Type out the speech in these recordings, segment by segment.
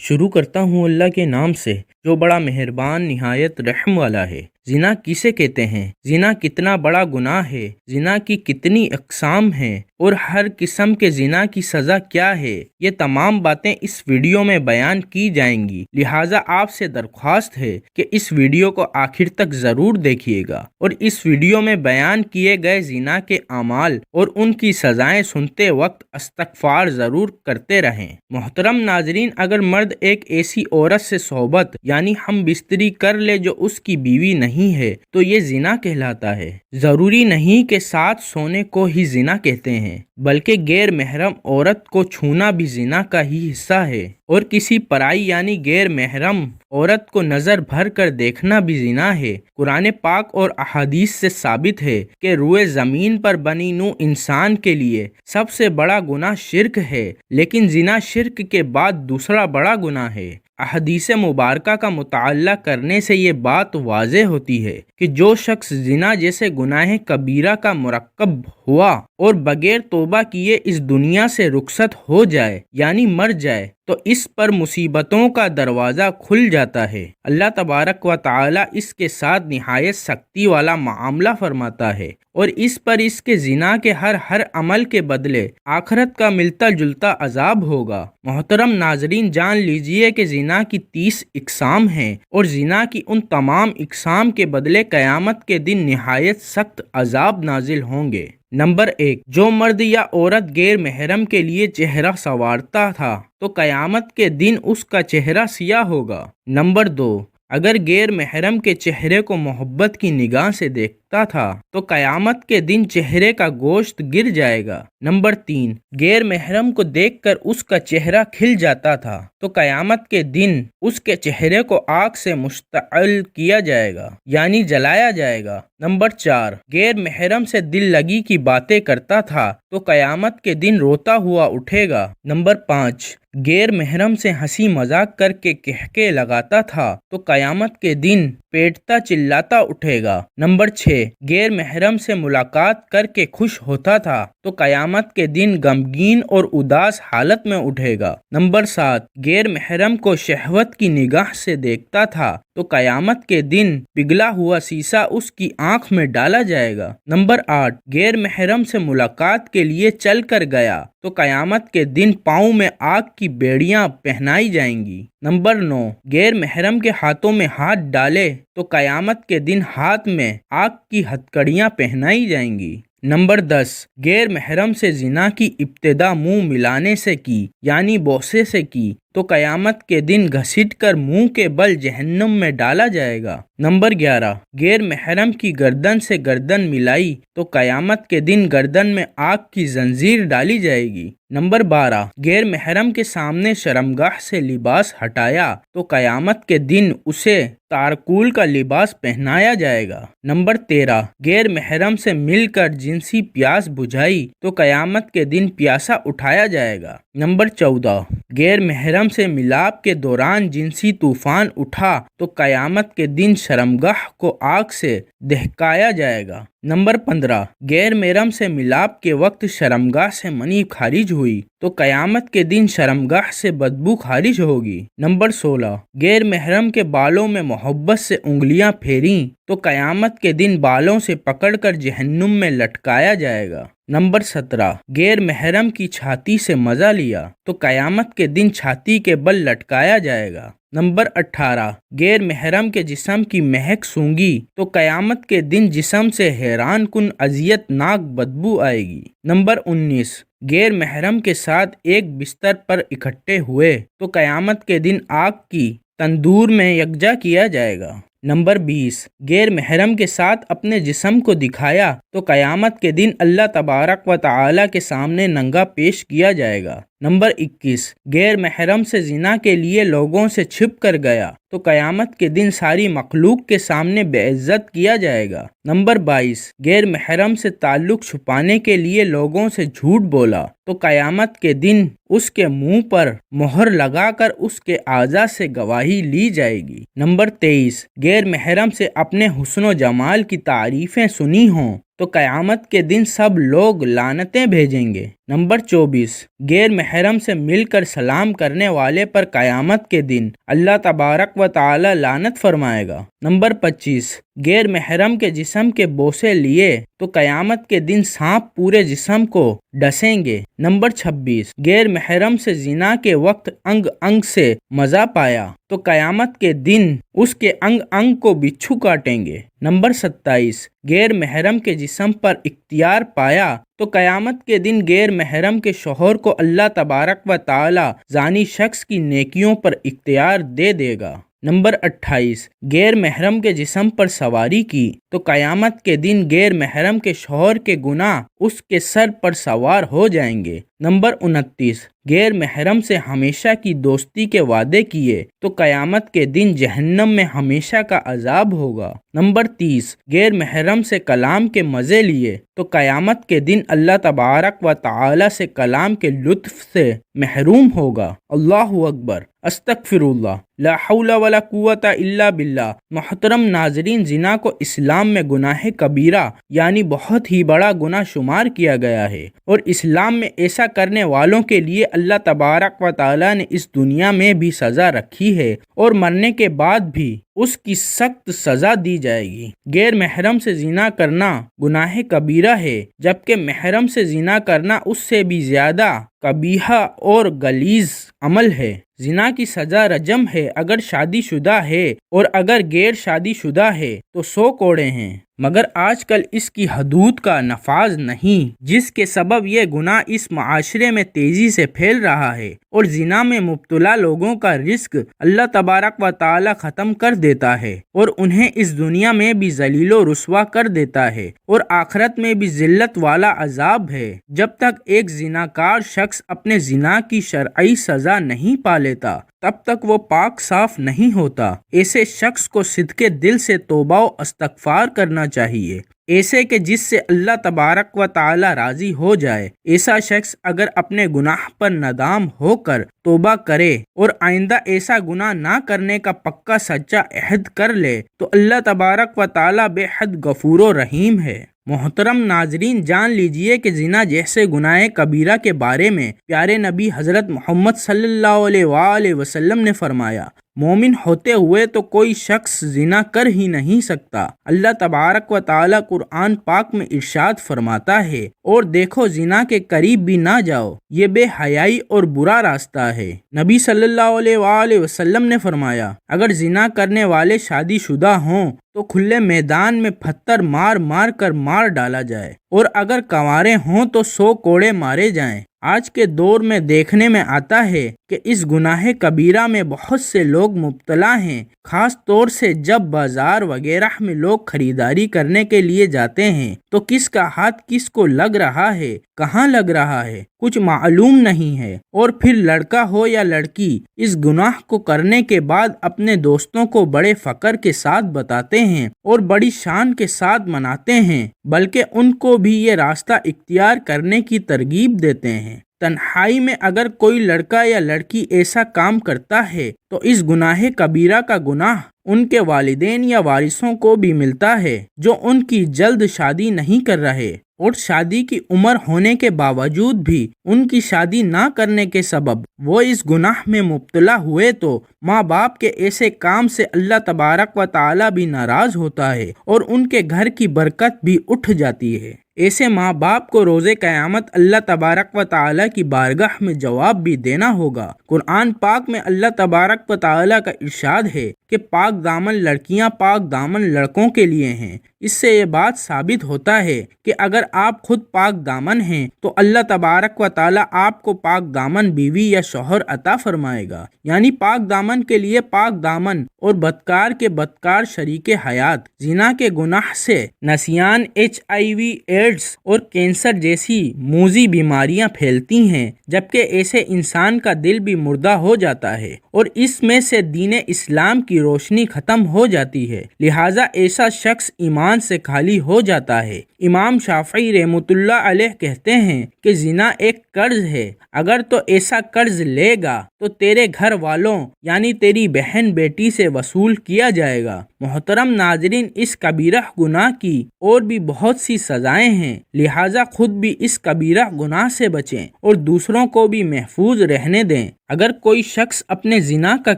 شروع کرتا ہوں اللہ کے نام سے جو بڑا مہربان نہایت رحم والا ہے۔ زنا کسے کہتے ہیں؟ زنا کتنا بڑا گناہ ہے؟ زنا کی کتنی اقسام ہیں اور ہر قسم کے زنا کی سزا کیا ہے؟ یہ تمام باتیں اس ویڈیو میں بیان کی جائیں گی، لہٰذا آپ سے درخواست ہے کہ اس ویڈیو کو آخر تک ضرور دیکھیے گا اور اس ویڈیو میں بیان کیے گئے زنا کے اعمال اور ان کی سزائیں سنتے وقت استغفار ضرور کرتے رہیں۔ محترم ناظرین، اگر مرد ایک ایسی عورت سے صحبت یعنی ہم بستری کر لے جو اس کی بیوی نہیں ہے تو یہ زنا کہلاتا ہے۔ ضروری نہیں کہ ساتھ سونے کو ہی زنا کہتے ہیں، بلکہ غیر محرم عورت کو چھونا بھی زنا کا ہی حصہ ہے، اور کسی پرائی یعنی غیر محرم عورت کو نظر بھر کر دیکھنا بھی زنا ہے۔ قرآن پاک اور احادیث سے ثابت ہے کہ روئے زمین پر بنی نوع انسان کے لیے سب سے بڑا گناہ شرک ہے، لیکن زنا شرک کے بعد دوسرا بڑا گناہ ہے۔ احادیث مبارکہ کا مطالعہ کرنے سے یہ بات واضح ہوتی ہے کہ جو شخص زنا جیسے گناہ کبیرہ کا مرتکب ہوا اور بغیر توبہ کیے اس دنیا سے رخصت ہو جائے یعنی مر جائے تو اس پر مصیبتوں کا دروازہ کھل جاتا ہے۔ اللہ تبارک و تعالی اس کے ساتھ نہایت سختی والا معاملہ فرماتا ہے اور اس پر اس کے زنا کے ہر عمل کے بدلے آخرت کا ملتا جلتا عذاب ہوگا۔ محترم ناظرین، جان لیجئے کہ زنا کی 30 اقسام ہیں اور زنا کی ان تمام اقسام کے بدلے قیامت کے دن نہایت سخت عذاب نازل ہوں گے۔ نمبر 1، جو مرد یا عورت غیر محرم کے لیے چہرہ سنوارتا تھا تو قیامت کے دن اس کا چہرہ سیاہ ہوگا۔ نمبر 2، اگر غیر محرم کے چہرے کو محبت کی نگاہ سے دیکھتا تھا تو قیامت کے دن چہرے کا گوشت گر جائے گا۔ نمبر 3، غیر محرم کو دیکھ کر اس کا چہرہ کھل جاتا تھا تو قیامت کے دن اس کے چہرے کو آگ سے مشتعل کیا جائے گا یعنی جلایا جائے گا۔ نمبر 4، غیر محرم سے دل لگی کی باتیں کرتا تھا تو قیامت کے دن روتا ہوا اٹھے گا۔ نمبر 5، غیر محرم سے ہنسی مذاق کر کے کہکے لگاتا تھا تو قیامت کے دن پیٹتا چلاتا اٹھے گا۔ نمبر 6، غیر محرم سے ملاقات کر کے خوش ہوتا تھا تو قیامت کے دن غمگین اور اداس حالت میں اٹھے گا۔ نمبر 7، غیر محرم کو شہوت کی نگاہ سے دیکھتا تھا تو قیامت کے دن پگھلا ہوا سیسا اس کی آنکھ میں ڈالا جائے گا۔ نمبر 8، غیر محرم سے ملاقات کے لیے چل کر گیا تو قیامت کے دن پاؤں میں آگ کی بیڑیاں پہنائی جائیں گی۔ نمبر 9، غیر محرم کے ہاتھوں میں ہاتھ ڈالے تو قیامت کے دن ہاتھ میں آگ کی ہتھکڑیاں پہنائی جائیں گی۔ نمبر 10، غیر محرم سے زنا کی ابتدا منہ ملانے سے کی یعنی بوسے سے کی تو قیامت کے دن گھسیٹ کر منہ کے بل جہنم میں ڈالا جائے گا۔ نمبر 11، غیر محرم کی گردن سے گردن ملائی تو قیامت کے دن گردن میں آگ کی زنجیر ڈالی جائے گی۔ نمبر 12، غیر محرم کے سامنے شرمگاہ سے لباس ہٹایا تو قیامت کے دن اسے تارکول کا لباس پہنایا جائے گا۔ نمبر 13، غیر محرم سے مل کر جنسی پیاس بجھائی تو قیامت کے دن پیاسا اٹھایا جائے گا۔ نمبر 14، غیر محرم سے ملاپ کے دوران جنسی طوفان اٹھا تو قیامت کے دن شرمگاہ کو آگ سے دہکایا جائے گا۔ نمبر 15، غیر محرم سے ملاپ کے وقت شرمگاہ سے منی خارج ہوئی تو قیامت کے دن شرمگاہ سے بدبو خارج ہوگی۔ نمبر 16، غیر محرم کے بالوں میں محبت سے انگلیاں پھیریں تو قیامت کے دن بالوں سے پکڑ کر جہنم میں لٹکایا جائے گا۔ نمبر 17، غیر محرم کی چھاتی سے مزہ لیا تو قیامت کے دن چھاتی کے بل لٹکایا جائے گا۔ نمبر 18، غیر محرم کے جسم کی مہک سونگھی تو قیامت کے دن جسم سے حیران کن اذیت ناک بدبو آئے گی۔ نمبر 19، غیر محرم کے ساتھ ایک بستر پر اکٹھے ہوئے تو قیامت کے دن آگ کی تندور میں یکجا کیا جائے گا۔ نمبر 20، غیر محرم کے ساتھ اپنے جسم کو دکھایا تو قیامت کے دن اللہ تبارک و تعالی کے سامنے ننگا پیش کیا جائے گا۔ نمبر 21، غیر محرم سے زنا کے لیے لوگوں سے چھپ کر گیا تو قیامت کے دن ساری مخلوق کے سامنے بے عزت کیا جائے گا۔ نمبر 22، غیر محرم سے تعلق چھپانے کے لیے لوگوں سے جھوٹ بولا تو قیامت کے دن اس کے منہ پر مہر لگا کر اس کے اعضاء سے گواہی لی جائے گی۔ نمبر 23، غیر محرم سے اپنے حسن و جمال کی تعریفیں سنی ہوں تو قیامت کے دن سب لوگ لعنتیں بھیجیں گے۔ نمبر 24، غیر محرم سے مل کر سلام کرنے والے پر قیامت کے دن اللہ تبارک و تعالی لعنت فرمائے گا۔ نمبر 25، غیر محرم کے جسم کے بوسے لیے تو قیامت کے دن سانپ پورے جسم کو ڈسیں گے۔ نمبر 26، غیر محرم سے زنا کے وقت انگ انگ سے مزہ پایا تو قیامت کے دن اس کے انگ انگ کو بچھو کاٹیں گے۔ نمبر 27، غیر محرم کے جسم پر اختیار پایا تو قیامت کے دن غیر محرم کے شوہر کو اللہ تبارک و تعالی زانی شخص کی نیکیوں پر اختیار دے دے گا۔ نمبر 28، غیر محرم کے جسم پر سواری کی تو قیامت کے دن غیر محرم کے شوہر کے گناہ اس کے سر پر سوار ہو جائیں گے۔ نمبر 29، غیر محرم سے ہمیشہ کی دوستی کے وعدے کیے تو قیامت کے دن جہنم میں ہمیشہ کا عذاب ہوگا۔ نمبر 30، غیر محرم سے کلام کے مزے لیے تو قیامت کے دن اللہ تبارک و تعالی سے کلام کے لطف سے محروم ہوگا۔ اللہ اکبر، استغفر اللہ، لا حول ولا قوت الا باللہ۔ محترم ناظرین، زنا کو اسلام میں گناہ کبیرہ یعنی بہت ہی بڑا گناہ شمار کیا گیا ہے، اور اسلام میں ایسا کرنے والوں کے لیے اللہ تبارک و تعالی نے اس دنیا میں بھی سزا رکھی ہے اور مرنے کے بعد بھی اس کی سخت سزا دی جائے گی۔ غیر محرم سے زنا کرنا گناہ کبیرہ ہے، جبکہ محرم سے زنا کرنا اس سے بھی زیادہ قبیح اور غلیظ عمل ہے۔ زنا کی سزا رجم ہے اگر شادی شدہ ہے، اور اگر غیر شادی شدہ ہے تو 100 کوڑے ہیں، مگر آج کل اس کی حدود کا نفاذ نہیں، جس کے سبب یہ گناہ اس معاشرے میں تیزی سے پھیل رہا ہے، اور زنا میں مبتلا لوگوں کا رزق اللہ تبارک و تعالی ختم کر دیتا ہے، اور انہیں اس دنیا میں بھی ذلیل و رسوا کر دیتا ہے، اور آخرت میں بھی ذلت والا عذاب ہے۔ جب تک ایک زناکار شخص اپنے زنا کی شرعی سزا نہیں پا لیتا تب تک وہ پاک صاف نہیں ہوتا۔ ایسے شخص کو صدقے دل سے توبہ و استغفار کرنا چاہیے، ایسے کہ جس سے اللہ تبارک و تعالی راضی ہو جائے۔ ایسا شخص اگر اپنے گناہ پر ندام ہو کر توبہ کرے اور آئندہ ایسا گناہ نہ کرنے کا پکا سچا عہد کر لے تو اللہ تبارک و تعالی بے حد غفور و رحیم ہے۔ محترم ناظرین، جان لیجئے کہ زنا جیسے گناہ کبیرہ کے بارے میں پیارے نبی حضرت محمد صلی اللہ علیہ وآلہ وسلم نے فرمایا، مومن ہوتے ہوئے تو کوئی شخص زنا کر ہی نہیں سکتا۔ اللہ تبارک و تعالی قرآن پاک میں ارشاد فرماتا ہے، اور دیکھو زنا کے قریب بھی نہ جاؤ، یہ بے حیائی اور برا راستہ ہے۔ نبی صلی اللہ علیہ وآلہ وسلم نے فرمایا، اگر زنا کرنے والے شادی شدہ ہوں تو کھلے میدان میں پتھر مار مار کر مار ڈالا جائے، اور اگر کنوارے ہوں تو 100 کوڑے مارے جائیں۔ آج کے دور میں دیکھنے میں آتا ہے کہ اس گناہ کبیرہ میں بہت سے لوگ مبتلا ہیں، خاص طور سے جب بازار وغیرہ میں لوگ خریداری کرنے کے لیے جاتے ہیں تو کس کا ہاتھ کس کو لگ رہا ہے، کہاں لگ رہا ہے، کچھ معلوم نہیں ہے، اور پھر لڑکا ہو یا لڑکی اس گناہ کو کرنے کے بعد اپنے دوستوں کو بڑے فخر کے ساتھ بتاتے ہیں اور بڑی شان کے ساتھ مناتے ہیں، بلکہ ان کو بھی یہ راستہ اختیار کرنے کی ترغیب دیتے ہیں۔ تنہائی میں اگر کوئی لڑکا یا لڑکی ایسا کام کرتا ہے تو اس گناہ کبیرہ کا گناہ ان کے والدین یا وارثوں کو بھی ملتا ہے جو ان کی جلد شادی نہیں کر رہے، اور شادی کی عمر ہونے کے باوجود بھی ان کی شادی نہ کرنے کے سبب وہ اس گناہ میں مبتلا ہوئے تو ماں باپ کے ایسے کام سے اللہ تبارک و تعالی بھی ناراض ہوتا ہے اور ان کے گھر کی برکت بھی اٹھ جاتی ہے۔ ایسے ماں باپ کو روز قیامت اللہ تبارک و تعالی کی بارگاہ میں جواب بھی دینا ہوگا۔ قرآن پاک میں اللہ تبارک و تعالی کا ارشاد ہے کہ پاک دامن لڑکیاں پاک دامن لڑکوں کے لیے ہیں۔ اس سے یہ بات ثابت ہوتا ہے کہ اگر آپ خود پاک دامن ہیں تو اللہ تبارک و تعالی آپ کو پاک دامن بیوی یا شوہر عطا فرمائے گا، یعنی پاک دامن کے لیے پاک دامن اور بدکار کے بدکار شریک حیات۔ زنا کے گناہ سے نسیان، HIV، ایڈز اور کینسر جیسی موذی بیماریاں پھیلتی ہیں، جبکہ ایسے انسان کا دل بھی مردہ ہو جاتا ہے اور اس میں سے دین اسلام کی روشنی ختم ہو جاتی ہے، لہٰذا ایسا شخص ایمان سے خالی ہو جاتا ہے۔ امام شافعی رحمۃ اللہ علیہ کہتے ہیں کہ زنا ایک قرض ہے، اگر تو ایسا قرض لے گا تو تو تیرے گھر والوں یعنی تیری بہن بیٹی سے وصول کیا جائے گا۔ محترم ناظرین، اس کبیرہ گناہ کی اور بھی بہت سی سزائیں ہیں، لہٰذا خود بھی اس کبیرہ گناہ سے بچیں اور دوسروں کو بھی محفوظ رہنے دیں۔ اگر کوئی شخص اپنے زنا کا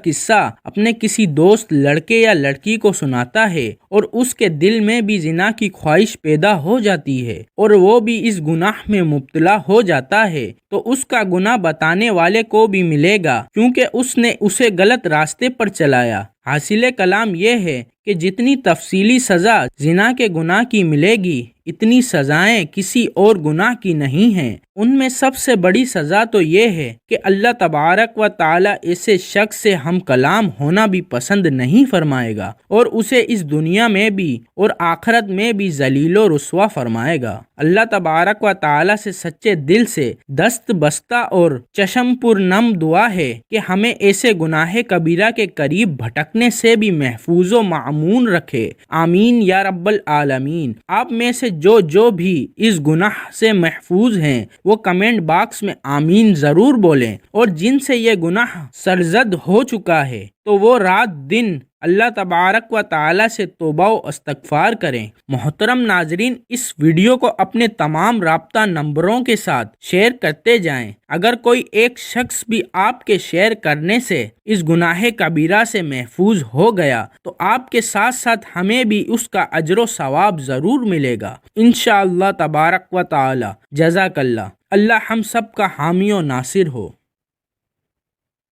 قصہ اپنے کسی دوست لڑکے یا لڑکی کو سناتا ہے اور اس کے دل میں بھی زنا کی خواہش پیدا ہو جاتی ہے اور وہ بھی اس گناہ میں مبتلا ہو جاتا ہے، تو اس کا گناہ بتانے والے کو بھی ملے گا، کیونکہ اس نے اسے غلط راستے پر چلایا۔ حاصل کلام یہ ہے کہ جتنی تفصیلی سزا زنا کے گناہ کی ملے گی، اتنی سزائیں کسی اور گناہ کی نہیں ہیں۔ ان میں سب سے بڑی سزا تو یہ ہے کہ اللہ تبارک و تعالی ایسے شخص سے ہم کلام ہونا بھی پسند نہیں فرمائے گا اور اسے اس دنیا میں بھی اور آخرت میں بھی ذلیل و رسوا فرمائے گا۔ اللہ تبارک و تعالی سے سچے دل سے دست بستہ اور چشم پر نم دعا ہے کہ ہمیں ایسے گناہ کبیرہ کے قریب بھٹکنے سے بھی محفوظ و معمون رکھے، آمین یا رب العالمین۔ آپ میں سے جو بھی اس گناہ سے محفوظ ہیں وہ کمنٹ باکس میں آمین ضرور بولیں، اور جن سے یہ گناہ سرزد ہو چکا ہے تو وہ رات دن اللہ تبارک و تعالی سے توبہ و استغفار کریں۔ محترم ناظرین، اس ویڈیو کو اپنے تمام رابطہ نمبروں کے ساتھ شیئر کرتے جائیں۔ اگر کوئی ایک شخص بھی آپ کے شیئر کرنے سے اس گناہ کبیرہ سے محفوظ ہو گیا تو آپ کے ساتھ ساتھ ہمیں بھی اس کا اجر و ثواب ضرور ملے گا انشاءاللہ تبارک و تعالی۔ جزاک اللہ۔ اللہ ہم سب کا حامی و ناصر ہو۔